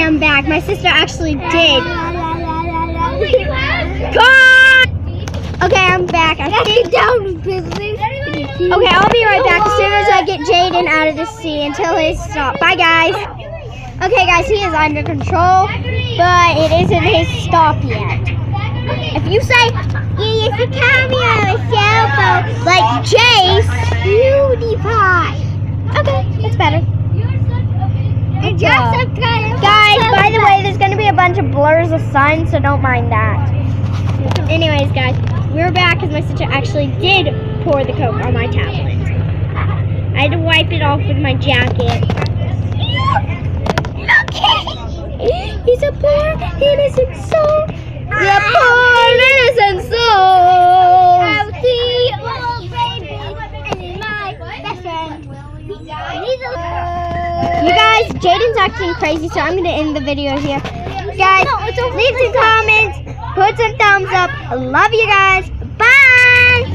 I'm back. My sister actually did. God! Okay, I'm back. I think. Okay, I'll be right back as soon as I get Jaden out of the sea until his stop. Bye, guys. Okay, guys, he is under control, but it isn't his stop yet. If you say, yeah, it's a cameo, a cell phone, like Jace, PewDiePie. Okay, that's better. Guys, by the way, there's going to be a bunch of blurs of sun, so don't mind that. Anyways, guys, we're back because my sister actually did pour the Coke on my tablet. I had to wipe it off with my jacket. He's a poor, innocent soul. The poor, innocent soul. You guys, Jaden's acting crazy, so I'm going to end the video here. Guys, leave some comments, put some thumbs up. I love you guys. Bye.